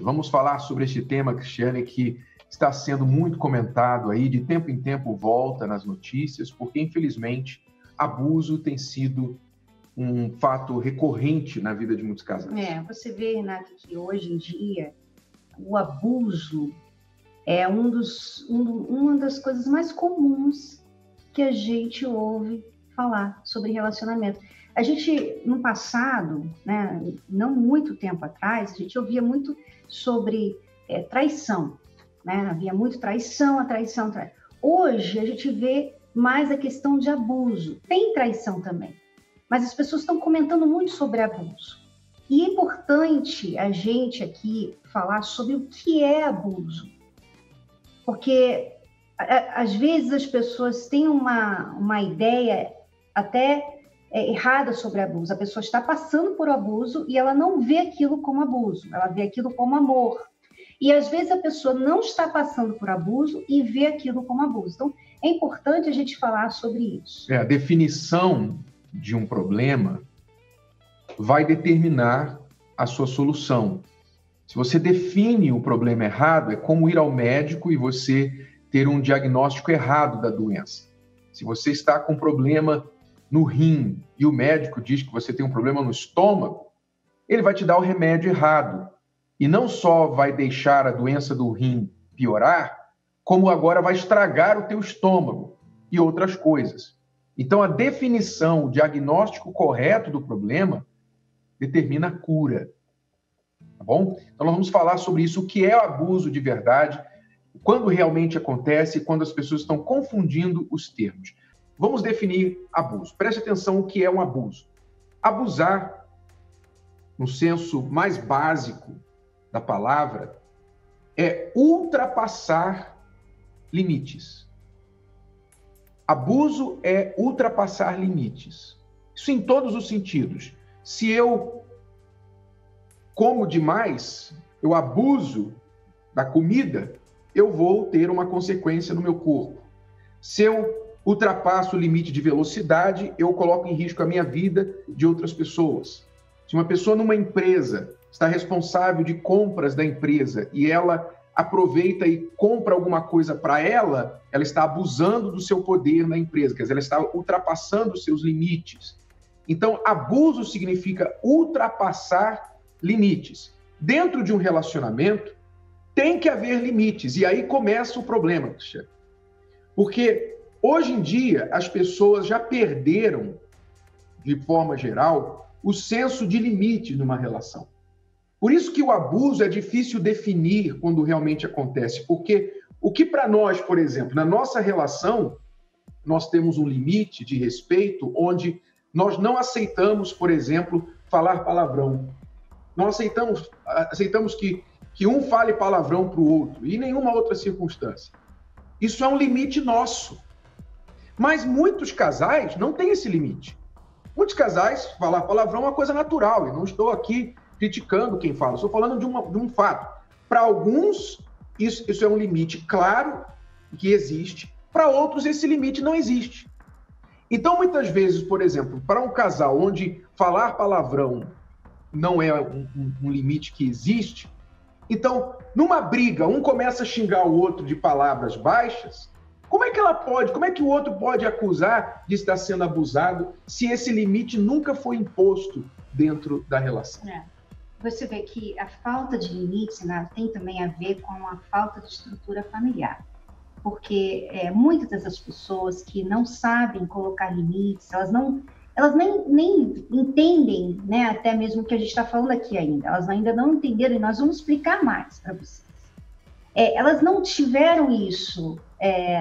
Vamos falar sobre este tema, Cristiane, que está sendo muito comentado aí, de tempo em tempo volta nas notícias, porque, infelizmente, abuso tem sido um fato recorrente na vida de muitos casais. Você vê, Renato, que hoje em dia o abuso é uma das coisas mais comuns que a gente ouve falar sobre relacionamento. A gente, no passado, né, não muito tempo atrás, a gente ouvia muito sobre traição, né? Havia muito traição. Hoje, a gente vê mais a questão de abuso. Tem traição também, mas as pessoas estão comentando muito sobre abuso. E é importante a gente aqui falar sobre o que é abuso, porque às vezes as pessoas têm uma ideia até errada sobre abuso. A pessoa está passando por abuso e ela não vê aquilo como abuso, ela vê aquilo como amor. E às vezes a pessoa não está passando por abuso e vê aquilo como abuso. Então, é importante a gente falar sobre isso. A definição de um problema vai determinar a sua solução. Se você define o problema errado, é como ir ao médico e você ter um diagnóstico errado da doença. Se você está com um problema no rim e o médico diz que você tem um problema no estômago, ele vai te dar o remédio errado. E não só vai deixar a doença do rim piorar, como agora vai estragar o teu estômago e outras coisas. Então, a definição, o diagnóstico correto do problema determina a cura. Tá bom? Então, nós vamos falar sobre isso, o que é o abuso de verdade, quando realmente acontece e quando as pessoas estão confundindo os termos. Vamos definir abuso. Preste atenção o que é um abuso. Abusar, no senso mais básico da palavra, é ultrapassar limites. Abuso é ultrapassar limites. Isso em todos os sentidos. Se eu como demais, eu abuso da comida, eu vou ter uma consequência no meu corpo. Se eu ultrapasso o limite de velocidade, eu coloco em risco a minha vida de outras pessoas. Se uma pessoa numa empresa está responsável de compras da empresa e ela aproveita e compra alguma coisa para ela, ela está abusando do seu poder na empresa, quer dizer, ela está ultrapassando os seus limites. Então, abuso significa ultrapassar limites. Dentro de um relacionamento, tem que haver limites, e aí começa o problema, Cristiano. Porque hoje em dia, as pessoas já perderam, de forma geral, o senso de limite numa relação. Por isso que o abuso é difícil definir quando realmente acontece, porque o que para nós, por exemplo, na nossa relação, nós temos um limite de respeito onde nós não aceitamos, por exemplo, falar palavrão. Não aceitamos que um fale palavrão para o outro, e nenhuma outra circunstância. Isso é um limite nosso. Mas muitos casais não têm esse limite. Muitos casais, falar palavrão é uma coisa natural, e não estou aqui criticando quem fala, estou falando de um fato. Para alguns, isso é um limite claro que existe, para outros esse limite não existe. Então, muitas vezes, por exemplo, para um casal onde falar palavrão não é um limite que existe, então, numa briga, um começa a xingar o outro de palavras baixas, como é que o outro pode acusar de estar sendo abusado se esse limite nunca foi imposto dentro da relação? Você vê que a falta de limites, né, tem também a ver com a falta de estrutura familiar. Porque muitas dessas pessoas que não sabem colocar limites, elas nem entendem, né, até mesmo o que a gente está falando aqui ainda. Elas ainda não entenderam, e nós vamos explicar mais para vocês. Elas não tiveram isso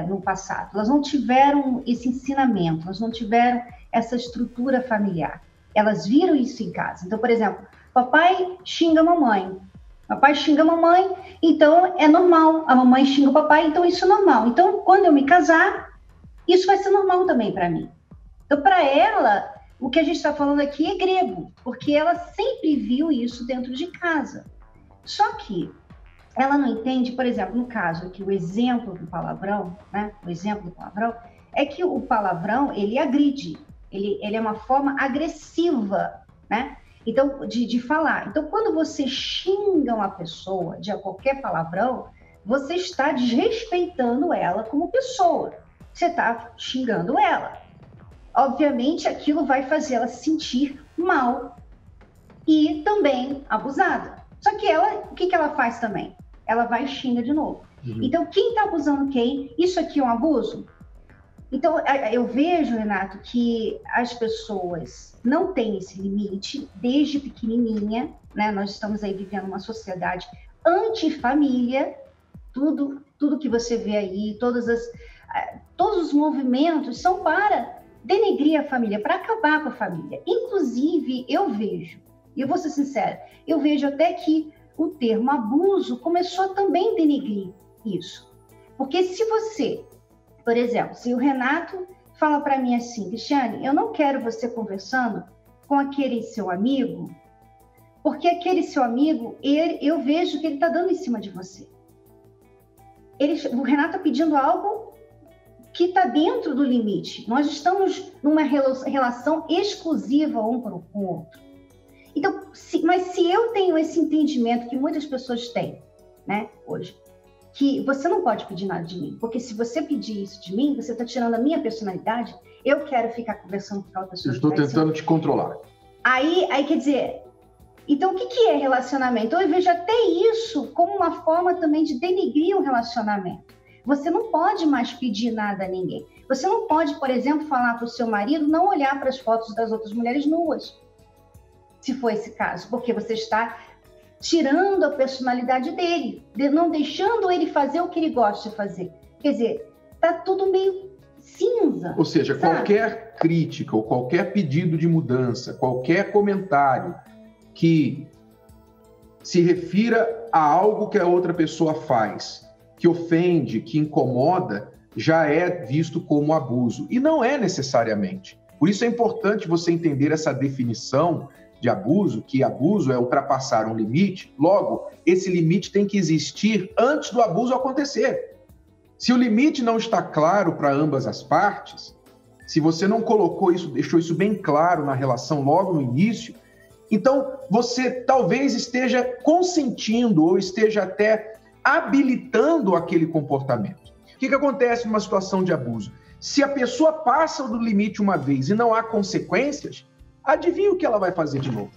no passado, elas não tiveram esse ensinamento, elas não tiveram essa estrutura familiar. Elas viram isso em casa. Então, por exemplo, papai xinga a mamãe. Papai xinga a mamãe, então é normal. A mamãe xinga o papai, então isso é normal. Então, quando eu me casar, isso vai ser normal também para mim. Então, para ela, o que a gente está falando aqui é grego, porque ela sempre viu isso dentro de casa. Só que ela não entende, por exemplo, no caso aqui, o exemplo do palavrão, né? O exemplo do palavrão é que o palavrão, ele agride. Ele é uma forma agressiva, né? Então, de falar. Então, quando você xinga uma pessoa de qualquer palavrão, você está desrespeitando ela como pessoa. Você está xingando ela. Obviamente, aquilo vai fazer ela se sentir mal e também abusada. Só que ela, o que ela faz também? Ela vai e xinga de novo. Então, quem está abusando quem? Isso aqui é um abuso? Então, eu vejo, Renato, que as pessoas não têm esse limite desde pequenininha, né? Nós estamos aí vivendo uma sociedade antifamília, tudo que você vê aí, todos os movimentos são para denegrir a família, para acabar com a família. Inclusive, eu vejo, e eu vou ser sincera, eu vejo até que o termo abuso começou a também denegrir isso. Porque se você, por exemplo, se o Renato fala para mim assim, Cristiane, eu não quero você conversando com aquele seu amigo, porque aquele seu amigo, eu vejo que ele está dando em cima de você. O Renato está pedindo algo que está dentro do limite. Nós estamos numa relação exclusiva um com o outro. Então, mas se eu tenho esse entendimento que muitas pessoas têm, né, hoje, que você não pode pedir nada de mim, porque se você pedir isso de mim, você está tirando a minha personalidade, eu quero ficar conversando com aquela pessoa. Eu estou tentando te controlar. Aí quer dizer, então o que é relacionamento? Então, eu vejo até isso como uma forma também de denegrir um relacionamento. Você não pode mais pedir nada a ninguém. Você não pode, por exemplo, falar para o seu marido não olhar para as fotos das outras mulheres nuas, se for esse caso, porque você está tirando a personalidade dele, não deixando ele fazer o que ele gosta de fazer. Quer dizer, tá tudo meio cinza. Ou seja, sabe? Qualquer crítica ou qualquer pedido de mudança, qualquer comentário que se refira a algo que a outra pessoa faz, que ofende, que incomoda, já é visto como abuso. E não é necessariamente. Por isso é importante você entender essa definição de abuso, que abuso é ultrapassar um limite. Logo, esse limite tem que existir antes do abuso acontecer. Se o limite não está claro para ambas as partes, se você não colocou isso, deixou isso bem claro na relação logo no início, então você talvez esteja consentindo ou esteja até habilitando aquele comportamento. O que acontece numa situação de abuso? Se a pessoa passa do limite uma vez e não há consequências, adivinha o que ela vai fazer de novo?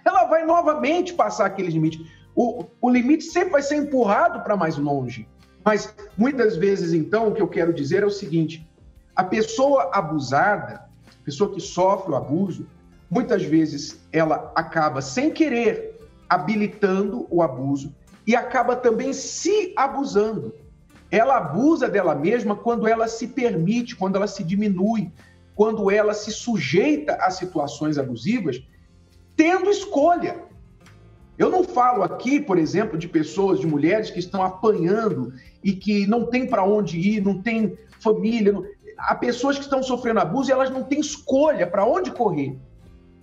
Ela vai novamente passar aquele limite. O limite sempre vai ser empurrado para mais longe. Mas muitas vezes, então, o que eu quero dizer é o seguinte: a pessoa abusada, a pessoa que sofre o abuso, muitas vezes ela acaba sem querer habilitando o abuso e acaba também se abusando. Ela abusa dela mesma quando ela se permite, quando ela se diminui, quando ela se sujeita a situações abusivas, tendo escolha. Eu não falo aqui, por exemplo, de pessoas, de mulheres que estão apanhando e que não tem para onde ir, não tem família. Há pessoas que estão sofrendo abuso e elas não têm escolha para onde correr.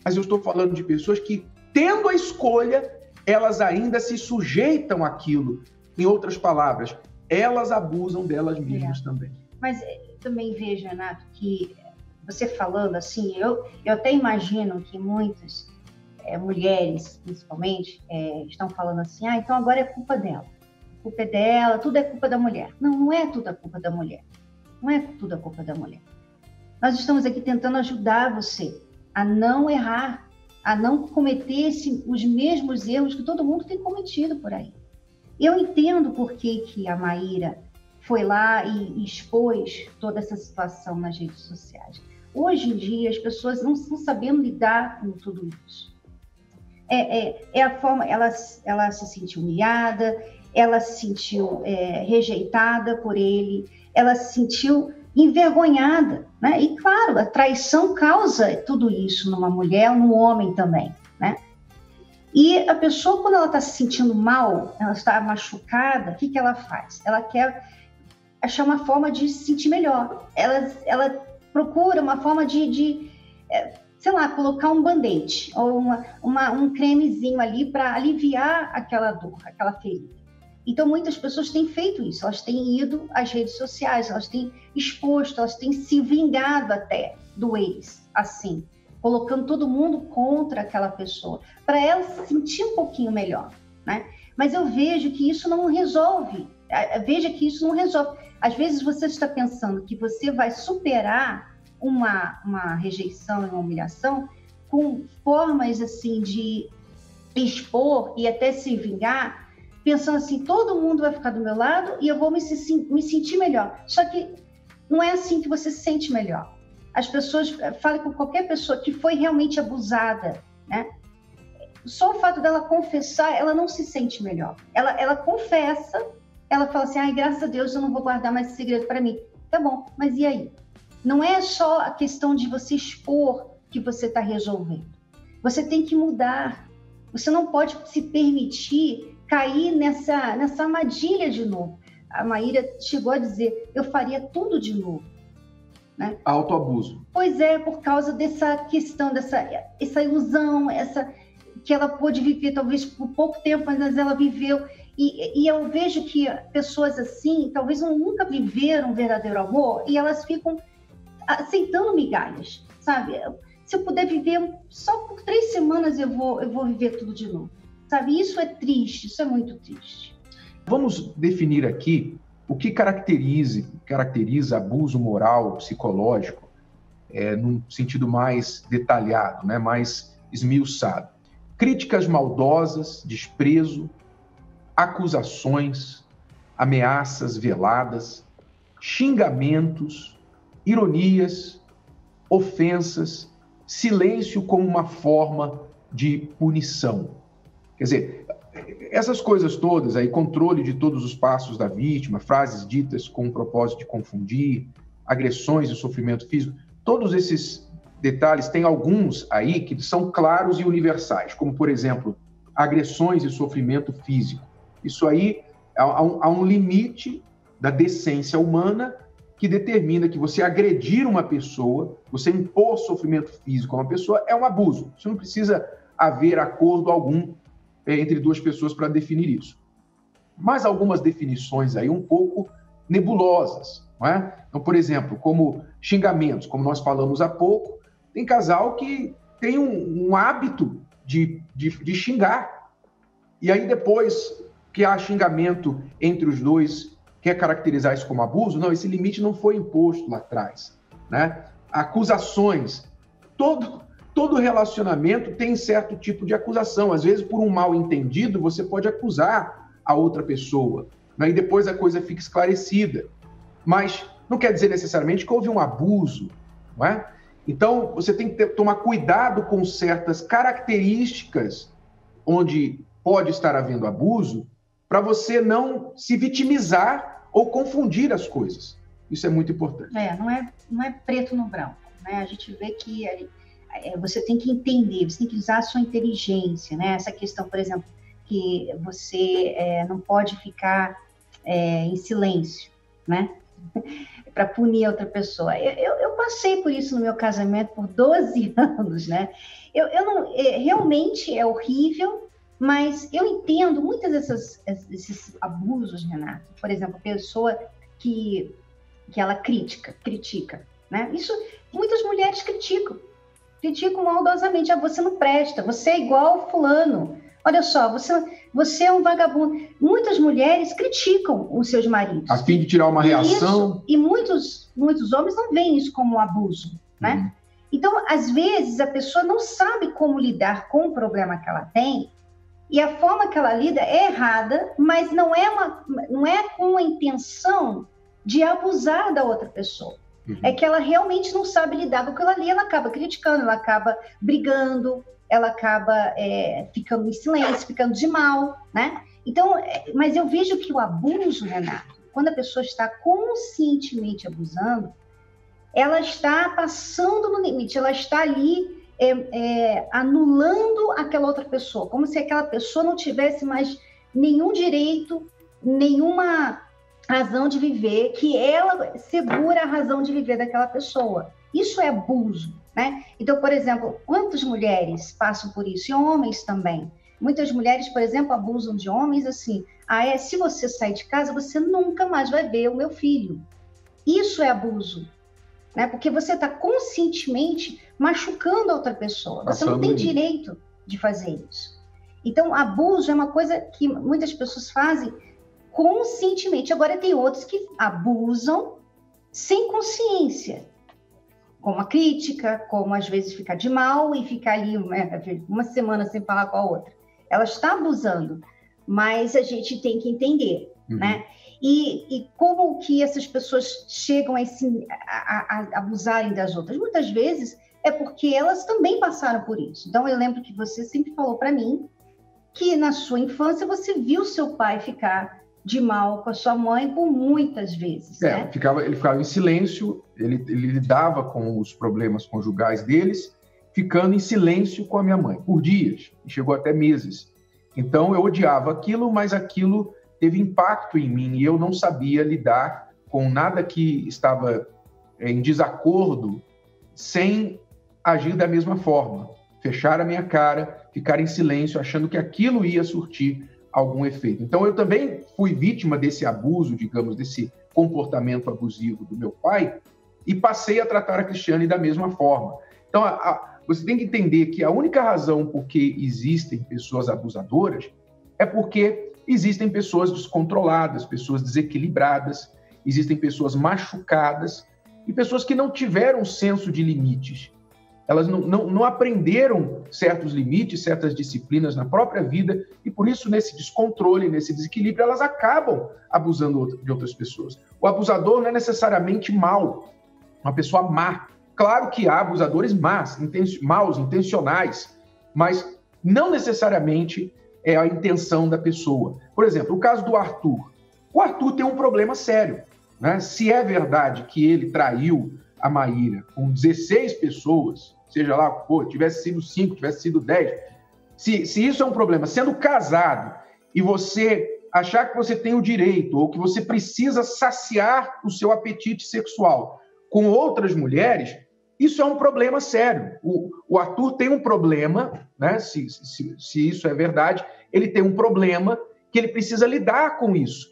Mas eu estou falando de pessoas que, tendo a escolha, elas ainda se sujeitam àquilo. Em outras palavras, elas abusam delas mesmas também. Mas também vejo, Renato, que você falando assim, eu até imagino que muitas mulheres, principalmente, estão falando assim, então agora é culpa dela. A culpa é dela, tudo é culpa da mulher. Não, não é tudo a culpa da mulher. Não é tudo a culpa da mulher. Nós estamos aqui tentando ajudar você a não errar, a não cometer os mesmos erros que todo mundo tem cometido por aí. Eu entendo por que a Maíra foi lá e expôs toda essa situação nas redes sociais. Hoje em dia, as pessoas não estão sabendo lidar com tudo isso. É a forma, ela se sentiu humilhada, ela se sentiu rejeitada por ele, ela se sentiu envergonhada, né? E claro, a traição causa tudo isso numa mulher, num homem também, né? E a pessoa, quando ela está se sentindo mal, ela está machucada, o que ela faz? Ela quer achar uma forma de se sentir melhor. Ela procura uma forma de sei lá, colocar um band-aid ou um cremezinho ali para aliviar aquela dor, aquela ferida. Então, muitas pessoas têm feito isso, elas têm ido às redes sociais, elas têm exposto, elas têm se vingado até do ex, assim, colocando todo mundo contra aquela pessoa, para ela se sentir um pouquinho melhor, né? Mas eu vejo que isso não resolve. Veja que isso não resolve. Às vezes você está pensando que você vai superar uma rejeição e uma humilhação com formas assim de expor e até se vingar, pensando assim, todo mundo vai ficar do meu lado e eu vou me sentir melhor. Só que não é assim que você se sente melhor. As pessoas, falem com qualquer pessoa que foi realmente abusada, né? Só o fato dela confessar, ela não se sente melhor. Ela confessa, ela fala assim, ai, graças a Deus eu não vou guardar mais esse segredo para mim. Tá bom, mas e aí? Não é só a questão de você expor que você está resolvendo. Você tem que mudar. Você não pode se permitir cair nessa armadilha de novo. A Maíra chegou a dizer, eu faria tudo de novo. Né? Autoabuso. Pois é, por causa dessa questão, essa ilusão, que ela pôde viver talvez por pouco tempo, mas ela viveu. E eu vejo que pessoas assim, talvez nunca viveram um verdadeiro amor e elas ficam aceitando migalhas, sabe? Se eu puder viver só por 3 semanas, eu vou viver tudo de novo, sabe? Isso é triste, isso é muito triste. Vamos definir aqui o que caracteriza abuso moral, psicológico, num sentido mais detalhado, né? Mais esmiuçado. Críticas maldosas, desprezo, acusações, ameaças veladas, xingamentos, ironias, ofensas, silêncio como uma forma de punição. Quer dizer, essas coisas todas, aí, controle de todos os passos da vítima, frases ditas com o propósito de confundir, agressões e sofrimento físico, todos esses detalhes, tem alguns aí que são claros e universais, como, por exemplo, agressões e sofrimento físico. Isso aí, há um limite da decência humana que determina que você agredir uma pessoa, você impor sofrimento físico a uma pessoa, é um abuso. Isso não precisa haver acordo algum entre 2 pessoas para definir isso. Mas algumas definições aí um pouco nebulosas, não é? Então, por exemplo, como xingamentos, como nós falamos há pouco, tem casal que tem um hábito de xingar. E aí depois que há xingamento entre os dois, quer caracterizar isso como abuso? Não, esse limite não foi imposto lá atrás, né? Acusações. Todo relacionamento tem certo tipo de acusação. Às vezes, por um mal entendido, você pode acusar a outra pessoa, né? E depois a coisa fica esclarecida. Mas não quer dizer necessariamente que houve um abuso, não é? Então, você tem que tomar cuidado com certas características onde pode estar havendo abuso, para você não se vitimizar ou confundir as coisas. Isso é muito importante. Não é preto no branco, né? A gente vê que você tem que entender, você tem que usar a sua inteligência, né? Essa questão, por exemplo, que você não pode ficar em silêncio, né? Para punir a outra pessoa. Eu passei por isso no meu casamento por 12 anos, né? Eu não, realmente é horrível, mas eu entendo muitos desses abusos, Renato. Por exemplo, a pessoa que ela critica, né? Isso, muitas mulheres criticam maldosamente. Você não presta, você é igual fulano. Olha só, você é um vagabundo. Muitas mulheres criticam os seus maridos. A fim de tirar uma reação. E muitos homens não veem isso como um abuso, né? Então, às vezes, a pessoa não sabe como lidar com o problema que ela tem, e a forma que ela lida é errada, mas não é com a intenção de abusar da outra pessoa. É que ela realmente não sabe lidar com aquilo ali, ela acaba criticando, ela acaba brigando, ela acaba ficando em silêncio, ficando de mal, né? Então, mas eu vejo que o abuso, Renato, quando a pessoa está conscientemente abusando, ela está passando no limite, ela está ali anulando aquela outra pessoa, como se aquela pessoa não tivesse mais nenhum direito, nenhuma razão de viver, que ela segura a razão de viver daquela pessoa. Isso é abuso, né? Então, por exemplo, quantas mulheres passam por isso? E homens também. Muitas mulheres, por exemplo, abusam de homens assim, se você sair de casa, você nunca mais vai ver o meu filho. Isso é abuso. né? Porque você está conscientemente machucando a outra pessoa. Você não tem direito de fazer isso. Então, abuso é uma coisa que muitas pessoas fazem conscientemente. Agora, tem outros que abusam sem consciência, como a crítica, como às vezes ficar de mal e ficar ali uma semana sem falar com a outra. Ela está abusando, mas a gente tem que entender, né? E como que essas pessoas chegam a abusarem das outras? Muitas vezes é porque elas também passaram por isso. Então, eu lembro que você sempre falou para mim que na sua infância você viu seu pai ficar de mal com a sua mãe por muitas vezes. Né? Ele ficava em silêncio, ele lidava com os problemas conjugais deles, ficando em silêncio com a minha mãe, por dias, e chegou até meses. Então, eu odiava aquilo, mas aquilo teve impacto em mim, e eu não sabia lidar com nada que estava em desacordo sem agir da mesma forma. Fechar a minha cara, ficar em silêncio, achando que aquilo ia surtir algum efeito. Então, eu também fui vítima desse abuso, digamos, desse comportamento abusivo do meu pai, e passei a tratar a Cristiane da mesma forma. Então, você tem que entender que a única razão por que existem pessoas abusadoras é porque existem pessoas descontroladas, pessoas desequilibradas, existem pessoas machucadas e pessoas que não tiveram senso de limites. Elas não aprenderam certos limites, certas disciplinas na própria vida e, por isso, nesse descontrole, nesse desequilíbrio, elas acabam abusando de outras pessoas. O abusador não é necessariamente mau, uma pessoa má. Claro que há abusadores maus, intencionais, mas não necessariamente é a intenção da pessoa. Por exemplo, o caso do Arthur. O Arthur tem um problema sério, né? Se é verdade que ele traiu a Maíra com 16 pessoas, seja lá o que for, tivesse sido 5, tivesse sido 10, se isso é um problema, sendo casado e você achar que você tem o direito ou que você precisa saciar o seu apetite sexual com outras mulheres, isso é um problema sério. O Arthur tem um problema, né? Se isso é verdade, ele tem um problema que ele precisa lidar com isso,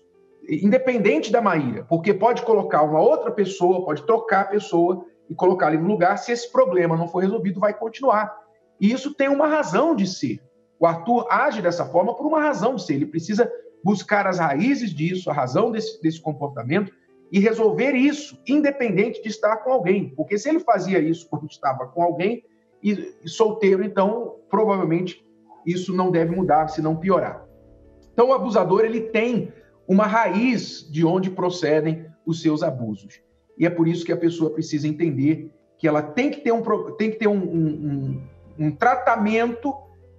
independente da Maíra, porque pode colocar uma outra pessoa, pode trocar a pessoa e colocar ali no lugar. Se esse problema não for resolvido, vai continuar. E isso tem uma razão de ser. O Arthur age dessa forma por uma razão de ser. Ele precisa buscar as raízes disso, a razão desse comportamento, e resolver isso, independente de estar com alguém. Porque se ele fazia isso quando estava com alguém e solteiro, então, provavelmente, isso não deve mudar, se não piorar. Então, o abusador, ele tem uma raiz de onde procedem os seus abusos. E é por isso que a pessoa precisa entender que ela tem que ter um tratamento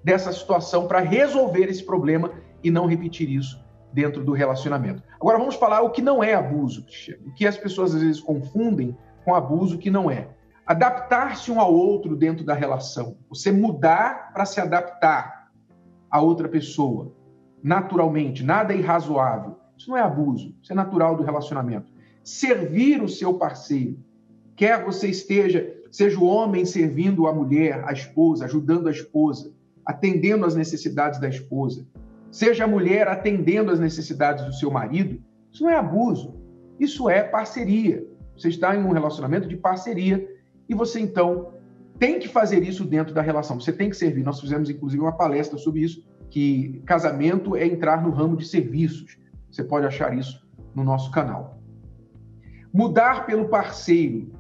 dessa situação para resolver esse problema e não repetir isso dentro do relacionamento. Agora vamos falar o que não é abuso, Cristiane. O que as pessoas às vezes confundem com abuso, que não é. Adaptar-se um ao outro dentro da relação. Você mudar para se adaptar a outra pessoa, naturalmente, nada irrazoável. Isso não é abuso, isso é natural do relacionamento. Servir o seu parceiro, quer você seja o homem servindo a mulher, a esposa, ajudando a esposa, atendendo às necessidades da esposa, seja a mulher atendendo às necessidades do seu marido, isso não é abuso, isso é parceria. Você está em um relacionamento de parceria e você, então, tem que fazer isso dentro da relação. Você tem que servir. Nós fizemos, inclusive, uma palestra sobre isso, que casamento é entrar no ramo de serviços. Você pode achar isso no nosso canal. Mudar pelo parceiro.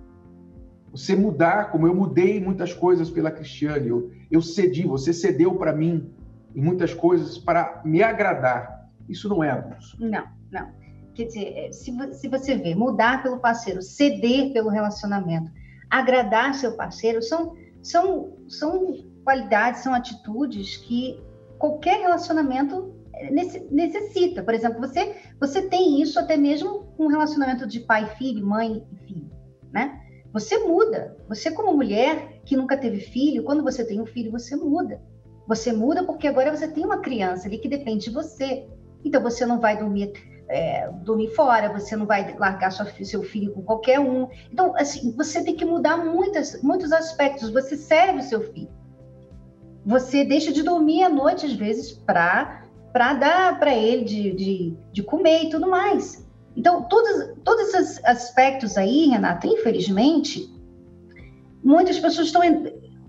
Você mudar, como eu mudei muitas coisas pela Cristiane, eu cedi, você cedeu para mim em muitas coisas para me agradar. Isso não é abuso. Não. Quer dizer, se você vê, mudar pelo parceiro, ceder pelo relacionamento, agradar seu parceiro, são qualidades, são atitudes que qualquer relacionamento necessita. Por exemplo, você tem isso até mesmo com um relacionamento de pai e filho, mãe e filho, né? Você muda. Você, como mulher que nunca teve filho, quando você tem um filho, você muda. Você muda porque agora você tem uma criança ali que depende de você. Então, você não vai dormir fora, você não vai largar seu filho com qualquer um. Então, assim, você tem que mudar muitos aspectos. Você serve o seu filho. Você deixa de dormir à noite, às vezes, para dar para ele de comer e tudo mais. Então, todos esses aspectos aí, Renata, infelizmente, muitas pessoas estão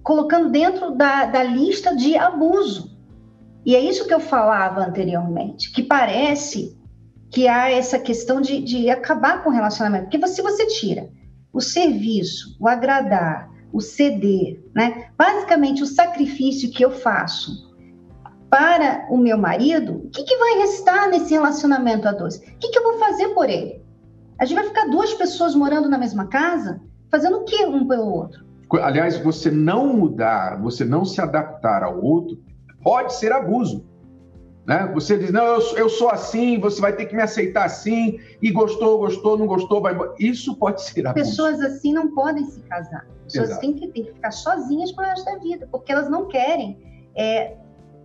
colocando dentro da lista de abuso. E é isso que eu falava anteriormente, que parece que há essa questão de acabar com o relacionamento. Porque se você tira o serviço, o agradar, o ceder, né? Basicamente o sacrifício que eu faço para o meu marido, o que vai restar nesse relacionamento a dois? O que eu vou fazer por ele? A gente vai ficar duas pessoas morando na mesma casa, fazendo o que um pelo outro? Aliás, você não mudar, você não se adaptar ao outro, pode ser abuso. Né? Você diz, não, eu sou assim, você vai ter que me aceitar assim, e gostou, não gostou, vai embora. Isso pode ser abuso. Pessoas assim não podem se casar. Pessoas têm que ficar sozinhas pro resto da vida, porque elas não querem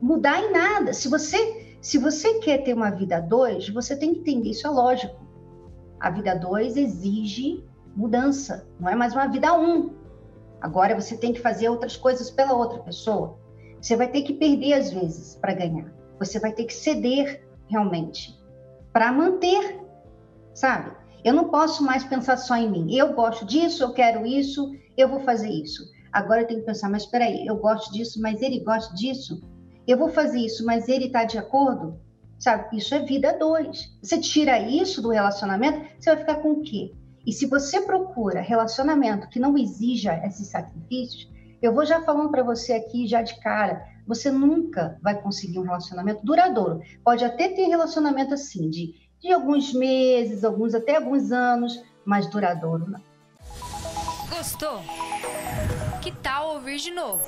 mudar em nada. Se você quer ter uma vida a dois, você tem que entender, isso é lógico. A vida a dois exige mudança, não é mais uma vida a um. Agora você tem que fazer outras coisas pela outra pessoa. Você vai ter que perder às vezes para ganhar. Você vai ter que ceder realmente para manter, sabe? Eu não posso mais pensar só em mim. Eu gosto disso, eu quero isso, eu vou fazer isso. Agora eu tenho que pensar, mas espera aí, eu gosto disso, mas ele gosta disso. Eu vou fazer isso, mas ele está de acordo? Sabe? Isso é vida a dois. Você tira isso do relacionamento, você vai ficar com o quê? E se você procura relacionamento que não exija esses sacrifícios, eu vou já falando para você aqui, já de cara, você nunca vai conseguir um relacionamento duradouro. Pode até ter relacionamento assim, de alguns meses, até alguns anos, mas duradouro não. Gostou? Que tal ouvir de novo?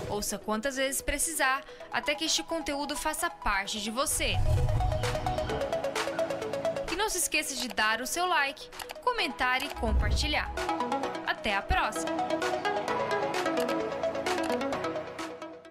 Ouça quantas vezes precisar, até que este conteúdo faça parte de você. E não se esqueça de dar o seu like, comentar e compartilhar. Até a próxima!